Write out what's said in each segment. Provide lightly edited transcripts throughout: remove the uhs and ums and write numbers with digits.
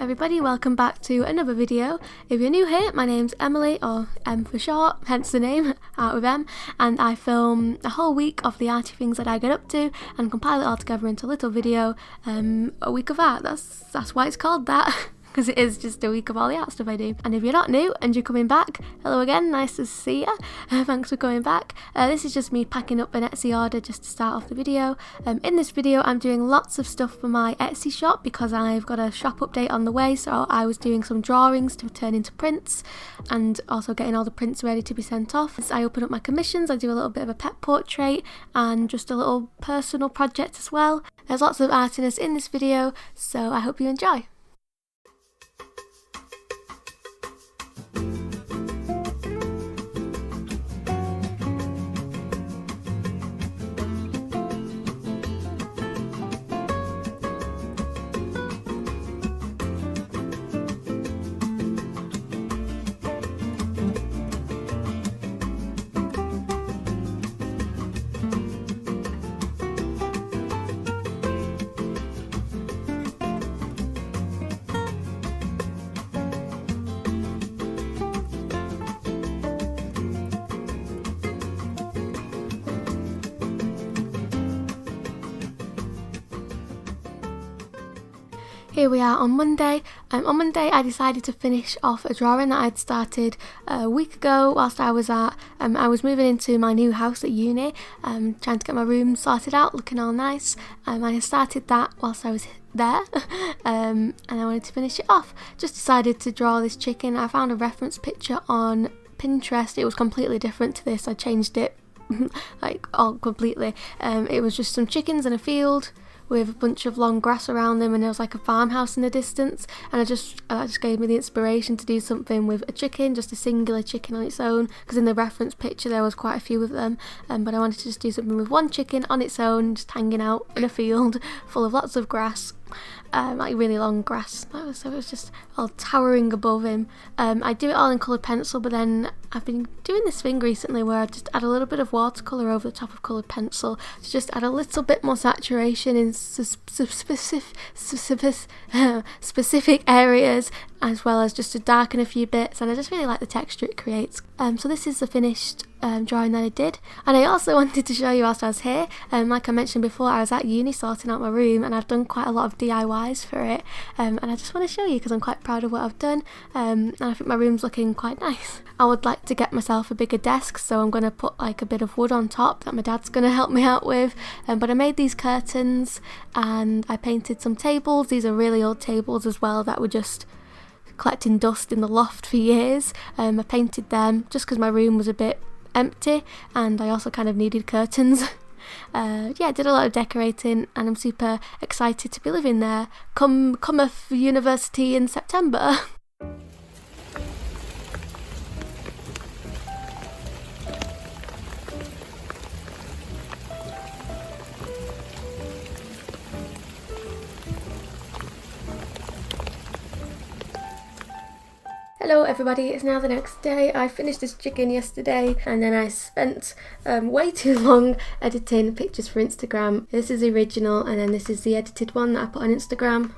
everybody, welcome back to another video. If you're new here, my name's Emily, or M for short, hence the name, Art with M, and I film a whole week of the arty things that I get up to and compile it all together into a little video, a week of art. That's why it's called that. Because it is just a week of all the art stuff I do. And if you're not new and you're coming back, hello again, nice to see you. Thanks for coming back. This is just me packing up an Etsy order just to start off the video. In this video I'm doing lots of stuff for my Etsy shop because I've got a shop update on the way, so I was doing some drawings to turn into prints and also getting all the prints ready to be sent off. As I open up my commissions, I do a little bit of a pet portrait and just a little personal project as well. There's lots of artiness in this video, so I hope you enjoy. Here we are on Monday. On Monday I decided to finish off a drawing that I'd started a week ago whilst I was moving into my new house at uni, trying to get my room sorted out, looking all nice. I started that whilst I was there and I wanted to finish it off. Just decided to draw this chicken. I found a reference picture on Pinterest. It was completely different to this. I changed it like all completely. It was just some chickens in a field with a bunch of long grass around them, and there was like a farmhouse in the distance, and that just gave me the inspiration to do something with a chicken, just a singular chicken on its own, because in the reference picture there was quite a few of them, but I wanted to just do something with one chicken on its own, just hanging out in a field full of lots of grass. Like really long grass, so it was just all towering above him. I do it all in coloured pencil, but then I've been doing this thing recently where I just add a little bit of watercolour over the top of coloured pencil to just add a little bit more saturation in specific areas, as well as just to darken a few bits, and I just really like the texture it creates. So this is the finished drawing that I did, and I also wanted to show you whilst I was here. Like I mentioned before, I was at uni sorting out my room, and I've done quite a lot of DIYs for it, and I just want to show you because I'm quite proud of what I've done, and I think my room's looking quite nice. I would like to get myself a bigger desk, so I'm going to put like a bit of wood on top that my dad's going to help me out with, but I made these curtains and I painted some tables. These are really old tables as well that were just collecting dust in the loft for years. I painted them just because my room was a bit empty and I also kind of needed curtains. I did a lot of decorating, and I'm super excited to be living there come university in September. Hello everybody, it's now the next day. I finished this chicken yesterday and then I spent way too long editing pictures for Instagram. This is the original and then this is the edited one that I put on Instagram.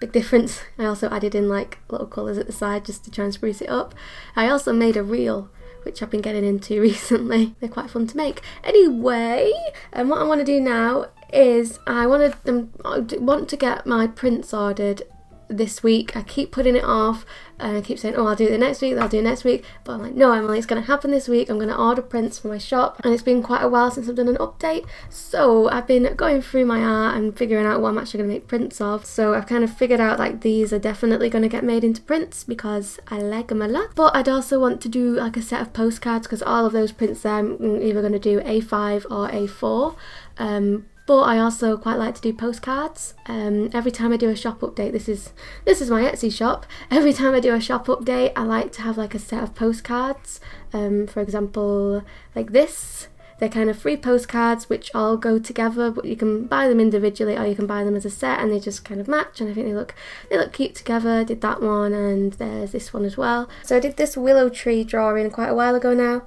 Big difference. I also added in like little colours at the side just to try and spruce it up. I also made a reel, which I've been getting into recently. They're quite fun to make. Anyway, what I want to do now is I want to get my prints ordered this week. I keep putting it off and I keep saying, oh, I'll do it next week, but I'm like, no Emily, it's going to happen this week. I'm going to order prints for my shop, and it's been quite a while since I've done an update, so I've been going through my art and figuring out what I'm actually going to make prints of. So I've kind of figured out like these are definitely going to get made into prints because I like them a lot, but I'd also want to do like a set of postcards because all of those prints there I'm either going to do A5 or A4. But I also quite like to do postcards. Every time I do a shop update, this is my Etsy shop. Every time I do a shop update, I like to have like a set of postcards. For example, like this. They're kind of free postcards which all go together, but you can buy them individually or you can buy them as a set, and they just kind of match, and I think they look cute together. I did that one, and there's this one as well. So I did this willow tree drawing quite a while ago now,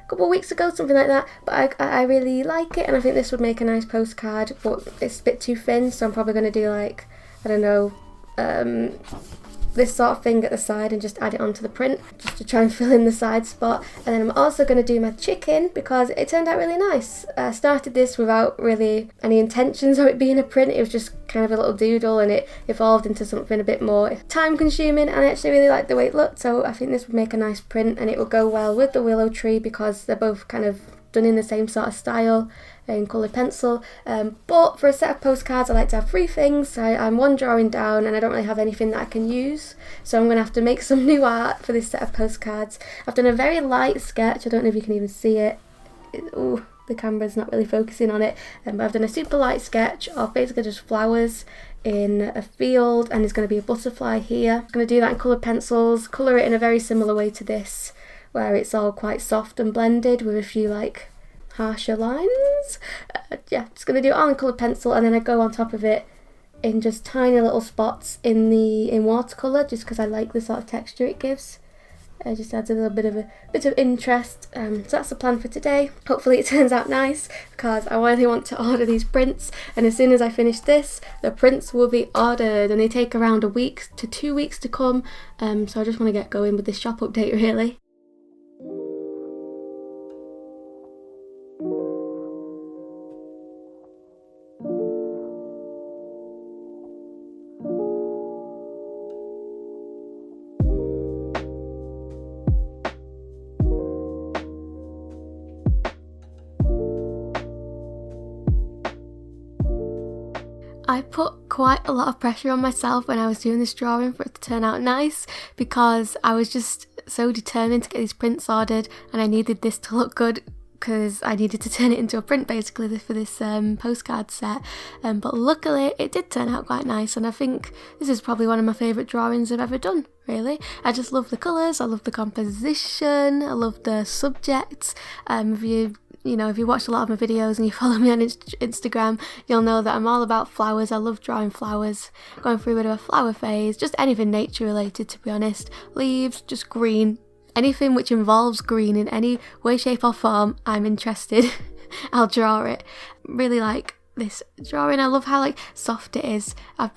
a couple of weeks ago, something like that, but I really like it, and I think this would make a nice postcard, but it's a bit too thin, so I'm probably going to do like, I don't know, this sort of thing at the side and just add it onto the print just to try and fill in the side spot. And then I'm also going to do my chicken because it turned out really nice. I started this without really any intentions of it being a print. It was just kind of a little doodle, and it evolved into something a bit more time consuming, and I actually really liked the way it looked, so I think this would make a nice print and it would go well with the willow tree because they're both kind of done in the same sort of style in coloured pencil. But for a set of postcards I like to have 3 things. I'm one drawing down and I don't really have anything that I can use, so I'm going to have to make some new art for this set of postcards. I've done a very light sketch, I don't know if you can even see it. Ooh, the camera's not really focusing on it, but I've done a super light sketch of basically just flowers in a field, and there's going to be a butterfly here. I'm going to do that in coloured pencils, colour it in a very similar way to this, where it's all quite soft and blended with a few like harsher lines. Yeah, just going to do it all in coloured pencil, and then I go on top of it in just tiny little spots in watercolour, just because I like the sort of texture it gives. It just adds a little bit of interest. So that's the plan for today. Hopefully it turns out nice because I really want to order these prints, and as soon as I finish this, the prints will be ordered, and they take around a week to 2 weeks to come. So I just want to get going with this shop update really. I put quite a lot of pressure on myself when I was doing this drawing for it to turn out nice, because I was just so determined to get these prints ordered, and I needed this to look good because I needed to turn it into a print basically for this postcard set. But luckily it did turn out quite nice, and I think this is probably one of my favourite drawings I've ever done, really. I just love the colours, I love the composition, I love the subjects. If you watch a lot of my videos and you follow me on Instagram, you'll know that I'm all about flowers. I love drawing flowers, going through a bit of a flower phase, just anything nature related, to be honest. Leaves, just green, anything which involves green in any way, shape or form, I'm interested. I'll draw it. Really like this drawing. I love how like soft it is. I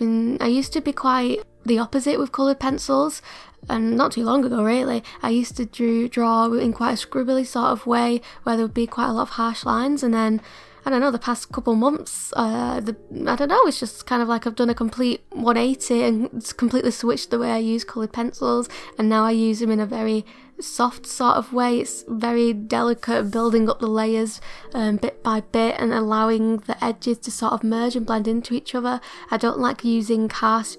used to be quite the opposite with coloured pencils, and not too long ago really. I used to draw in quite a scribbly sort of way where there would be quite a lot of harsh lines, and then I don't know, the past couple months, it's just kind of like I've done a complete 180 and it's completely switched the way I use coloured pencils, and now I use them in a very soft sort of way. It's very delicate, building up the layers bit by bit and allowing the edges to sort of merge and blend into each other. I don't like using harsh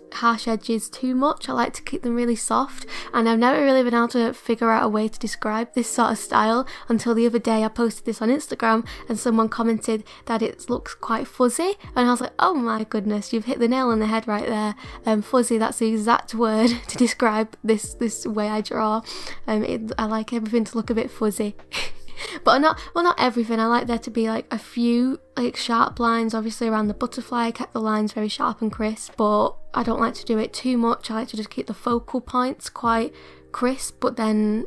edges too much. I like to keep them really soft, and I've never really been able to figure out a way to describe this sort of style until the other day. I posted this on Instagram and someone commented that it looks quite fuzzy, and I was like, oh my goodness, you've hit the nail on the head right there. Fuzzy, that's the exact word to describe this way I draw. I like everything to look a bit fuzzy. But not everything. I like there to be like a few like sharp lines. Obviously around the butterfly I kept the lines very sharp and crisp, but I don't like to do it too much. I like to just keep the focal points quite crisp, but then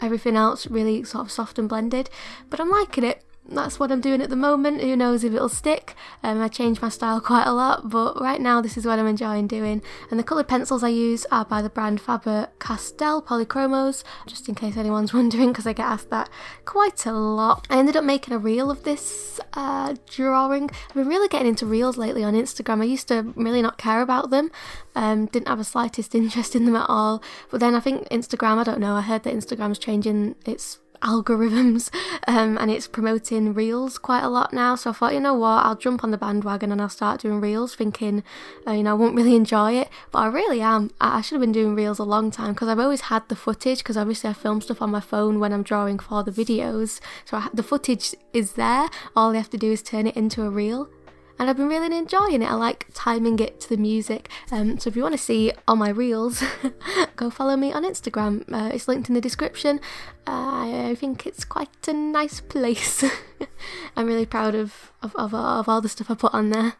everything else really sort of soft and blended. But I'm liking it. That's what I'm doing at the moment. Who knows if it'll stick. I change my style quite a lot, but right now this is what I'm enjoying doing. And the coloured pencils I use are by the brand Faber-Castell Polychromos, just in case anyone's wondering, because I get asked that quite a lot. I ended up making a reel of this drawing. I've been really getting into reels lately on Instagram. I used to really not care about them, didn't have the slightest interest in them at all, but then I think Instagram, I don't know, I heard that Instagram's changing its algorithms and it's promoting reels quite a lot now, so I thought, you know what, I'll jump on the bandwagon and I'll start doing reels, thinking I won't really enjoy it, but I really am. I should have been doing reels a long time, because I've always had the footage, because obviously I film stuff on my phone when I'm drawing for the videos, so the footage is there, all I have to do is turn it into a reel. And I've been really enjoying it. I like timing it to the music. So if you want to see all my reels, go follow me on Instagram. It's linked in the description. I think it's quite a nice place. I'm really proud of all the stuff I put on there.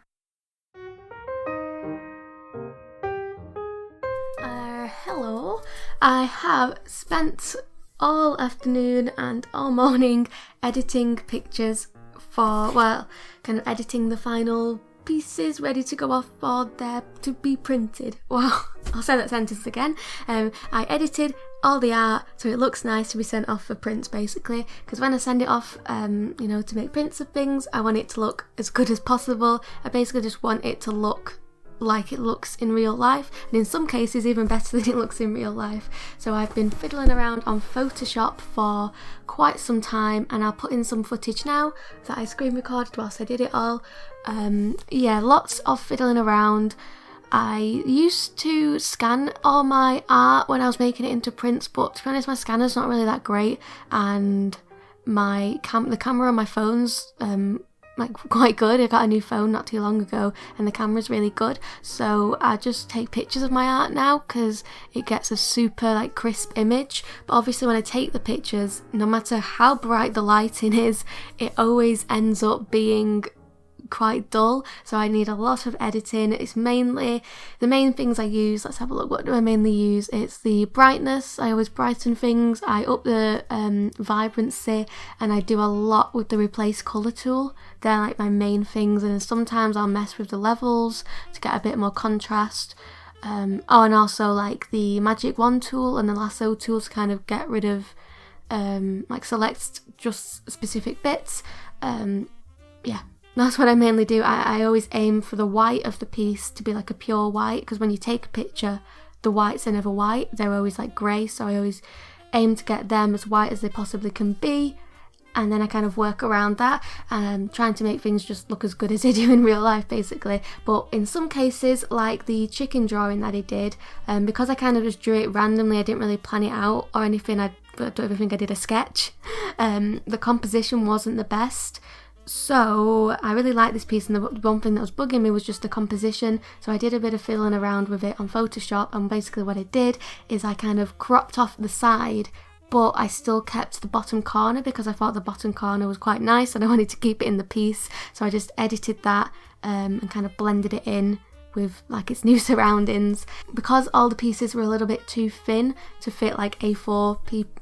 Hello. I have spent all afternoon and all morning editing pictures for, kind of editing the final pieces ready to go off for there to be printed. Wow, I'll say that sentence again. I edited all the art so it looks nice to be sent off for prints, basically, because when I send it off you know, to make prints of things, I want it to look as good as possible. I basically just want it to look like it looks in real life, and in some cases even better than it looks in real life. So I've been fiddling around on Photoshop for quite some time, and I'll put in some footage now that I screen recorded whilst I did it all. Yeah, lots of fiddling around. I used to scan all my art when I was making it into prints, but to be honest, my scanner's not really that great, and the camera on my phone's like quite good. I got a new phone not too long ago and the camera's really good, so I just take pictures of my art now because it gets a super like crisp image. But obviously when I take the pictures, no matter how bright the lighting is, it always ends up being quite dull, so I need a lot of editing. It's mainly the main things I use. Let's have a look. What do I mainly use? It's the brightness. I always brighten things. I up the vibrancy, and I do a lot with the replace color tool. They're like my main things, and sometimes I'll mess with the levels to get a bit more contrast. Oh, and also like the magic wand tool and the lasso tool to kind of get rid of like select just specific bits. Yeah, that's what I mainly do. I always aim for the white of the piece to be like a pure white, because when you take a picture, the whites are never white, they're always like grey, so I always aim to get them as white as they possibly can be, and then I kind of work around that, trying to make things just look as good as they do in real life, basically. But in some cases, like the chicken drawing that I did, because I kind of just drew it randomly, I didn't really plan it out or anything, I don't even think I did a sketch, the composition wasn't the best. So I really liked this piece, and the one thing that was bugging me was just the composition, so I did a bit of fiddling around with it on Photoshop, and basically what I did is I kind of cropped off the side, but I still kept the bottom corner because I thought the bottom corner was quite nice and I wanted to keep it in the piece, so I just edited that and kind of blended it in with like its new surroundings. Because all the pieces were a little bit too thin to fit like A4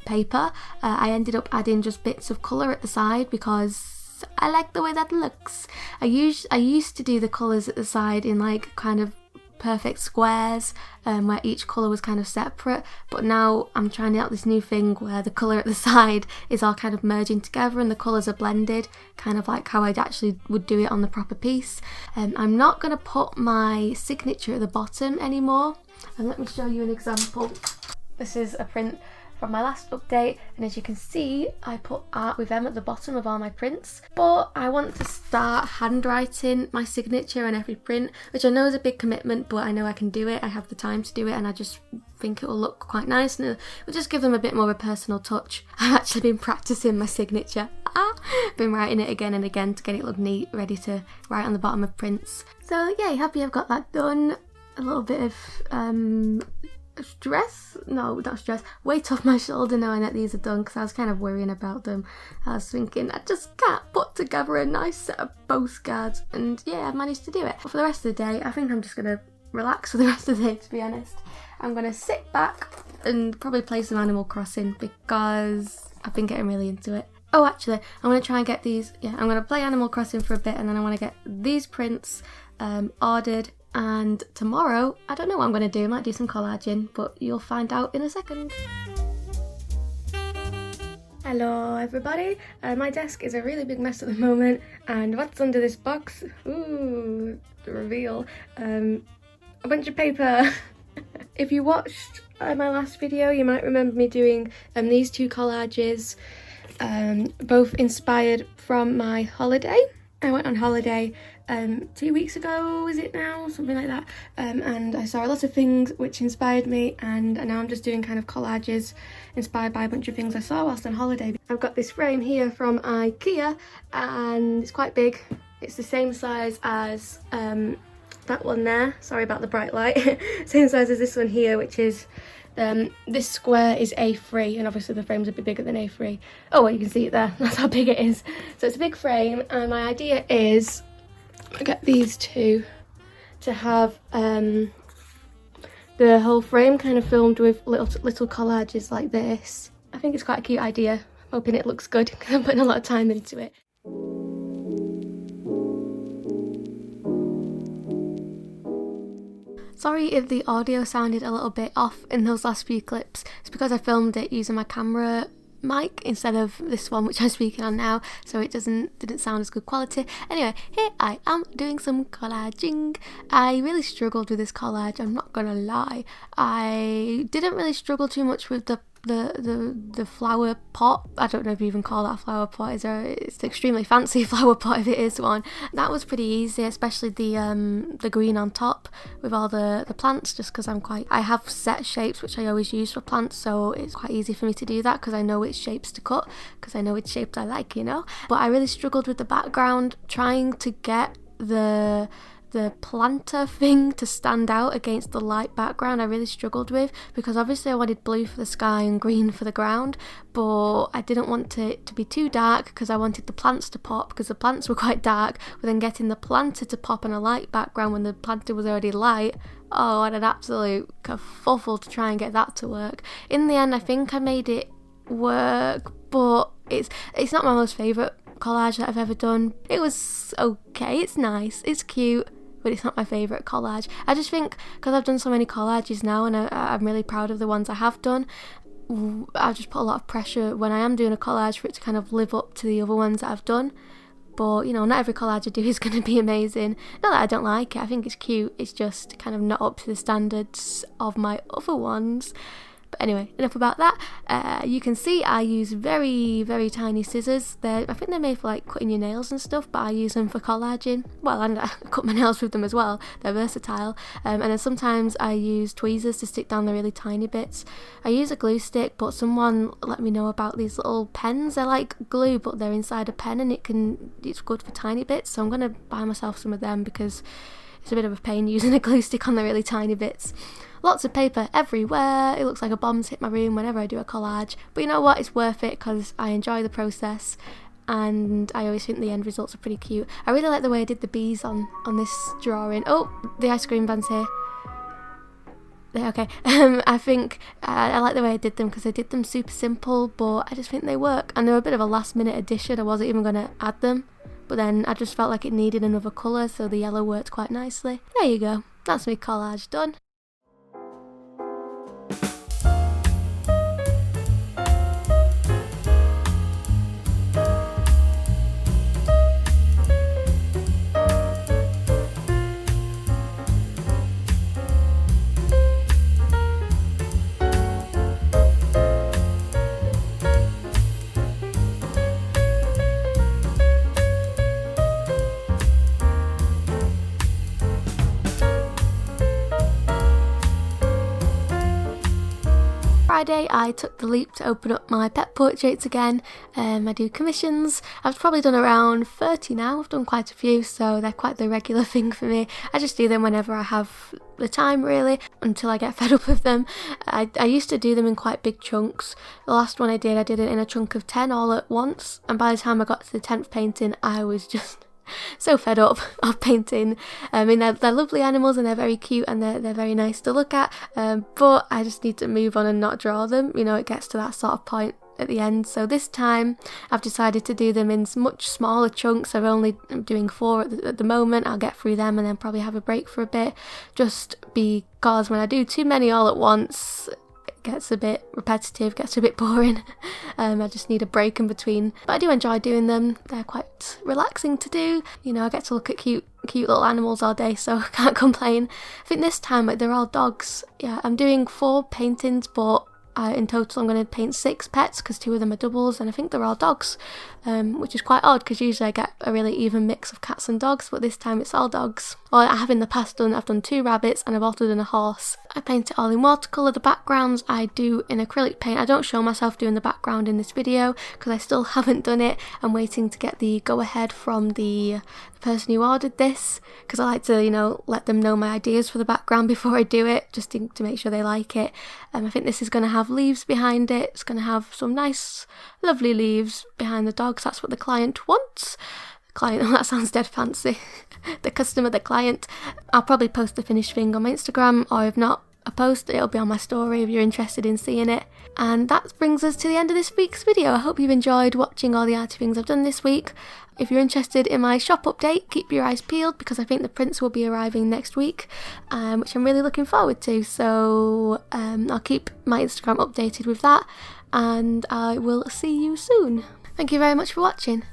paper, I ended up adding just bits of colour at the side because I like the way that looks. I used to do the colours at the side in like kind of perfect squares where each colour was kind of separate, but now I'm trying out this new thing where the colour at the side is all kind of merging together and the colours are blended, kind of like how I'd actually would do it on the proper piece. I'm not going to put my signature at the bottom anymore, and let me show you an example. This is a print from my last update, and as you can see, I put art with them at the bottom of all my prints, but I want to start handwriting my signature on every print, which I know is a big commitment, but I know I can do it. I have the time to do it, and I just think it will look quite nice, and it will just give them a bit more of a personal touch. I've actually been practicing my signature. Been writing it again and again to get it look neat, ready to write on the bottom of prints. So yeah, happy I've got that done. A little bit of weight off my shoulder knowing that these are done, because I was kind of worrying about them. I was thinking I just can't put together a nice set of postcards, and yeah, I managed to do it. But for the rest of the day, I think I'm just going to relax for the rest of the day, to be honest. I'm going to sit back and probably play some Animal Crossing because I've been getting really into it. Oh, actually, I'm going to try and get these, I'm going to play Animal Crossing for a bit, and then I want to get these prints ordered. And tomorrow, I don't know what I'm going to do. I might do some collaging, but you'll find out in a second. Hello everybody, my desk is a really big mess at the moment, and what's under this box? Ooh, the reveal. A bunch of paper. If you watched my last video, you might remember me doing these two collages, both inspired from my holiday. I went on holiday 2 weeks ago, is it now? Something like that. And I saw a lot of things which inspired me, and now I'm just doing kind of collages inspired by a bunch of things I saw whilst on holiday. I've got this frame here from IKEA, and it's quite big. It's the same size as that one there. Sorry about the bright light. Same size as this one here, which is this square is A3, and obviously the frame's a bit bigger than A3. Oh, well, you can see it there. That's how big it is. So it's a big frame, and my idea is I get these two to have the whole frame kind of filmed with little collages like this. I think it's quite a cute idea. I'm hoping it looks good because I'm putting a lot of time into it. Sorry if the audio sounded a little bit off in those last few clips. It's because I filmed it using my camera mic instead of this one which I'm speaking on now, so it didn't sound as good quality. Anyway, here I am doing some collaging. I really struggled with this collage, I'm not gonna lie. I didn't really struggle too much with the flower pot. I don't know if you even call that a flower pot. It's an extremely fancy flower pot if it is one. That was pretty easy, especially the green on top with all the plants, just because I have set shapes which I always use for plants, so it's quite easy for me to do that because I know which shapes to cut, because I know which shapes I like, you know. But I really struggled with the background, trying to get the planter thing to stand out against the light background. I really struggled with, because obviously I wanted blue for the sky and green for the ground, but I didn't want it to be too dark because I wanted the plants to pop, because the plants were quite dark, but then getting the planter to pop on a light background when the planter was already light, oh, what an absolute kerfuffle to try and get that to work. In the end, I think I made it work, but it's not my most favourite collage that I've ever done. It was okay, it's nice, it's cute, but it's not my favourite collage. I just think because I've done so many collages now, and I'm really proud of the ones I have done, I just put a lot of pressure when I am doing a collage for it to kind of live up to the other ones that I've done. But, you know, not every collage I do is going to be amazing. Not that I don't like it, I think it's cute, it's just kind of not up to the standards of my other ones. But anyway, enough about that. You can see I use very, very tiny scissors. I think they're made for like cutting your nails and stuff, but I use them for collaging. Well, and I cut my nails with them as well. They're versatile. And then sometimes I use tweezers to stick down the really tiny bits. I use a glue stick, but someone let me know about these little pens. They're like glue, but they're inside a pen, and it's good for tiny bits. So I'm going to buy myself some of them, because it's a bit of a pain using a glue stick on the really tiny bits. Lots of paper everywhere. It looks like a bomb's hit my room whenever I do a collage. But you know what? It's worth it because I enjoy the process, and I always think the end results are pretty cute. I really like the way I did the bees on this drawing. Oh, the ice cream van's here. Okay. I think I like the way I did them because I did them super simple, but I just think they work. And they were a bit of a last minute addition. I wasn't even going to add them, but then I just felt like it needed another colour, so the yellow worked quite nicely. There you go. That's my collage done. Friday I took the leap to open up my pet portraits again. I do commissions. I've probably done around 30 now. I've done quite a few, so they're quite the regular thing for me. I just do them whenever I have the time, really, until I get fed up with them. I used to do them in quite big chunks. The last one I did it in a chunk of 10 all at once, and by the time I got to the 10th painting I was just so fed up of painting. I mean, they're lovely animals and they're very cute and they're very nice to look at, but I just need to move on and not draw them. You know, it gets to that sort of point at the end. So this time I've decided to do them in much smaller chunks. I'm doing 4 at the moment. I'll get through them and then probably have a break for a bit, just because when I do too many all at once it gets a bit repetitive, gets a bit boring. I just need a break in between, but I do enjoy doing them. They're quite relaxing to do. You know, I get to look at cute little animals all day, so I can't complain. I think this time they're all dogs. Yeah, I'm doing 4 paintings, but in total I'm going to paint 6 pets because 2 of them are doubles, and I think they're all dogs, which is quite odd because usually I get a really even mix of cats and dogs, but this time it's all dogs. Or I have in the past I've done 2 rabbits and I've also done a horse. I paint it all in watercolour. The backgrounds I do in acrylic paint. I don't show myself doing the background in this video because I still haven't done it. I'm waiting to get the go ahead from the person who ordered this, because I like to, you know, let them know my ideas for the background before I do it, just to make sure they like it. I think this is going to have leaves behind it. It's going to have some nice lovely leaves behind the dogs. That's what the client wants. The client, that sounds dead fancy. The customer, the client. I'll probably post the finished thing on my Instagram, or if not, a post. It'll be on my story if you're interested in seeing it. And that brings us to the end of this week's video. I hope you've enjoyed watching all the arty things I've done this week. If you're interested in my shop update, keep your eyes peeled because I think the prints will be arriving next week, which I'm really looking forward to. So I'll keep my Instagram updated with that, and I will see you soon. Thank you very much for watching.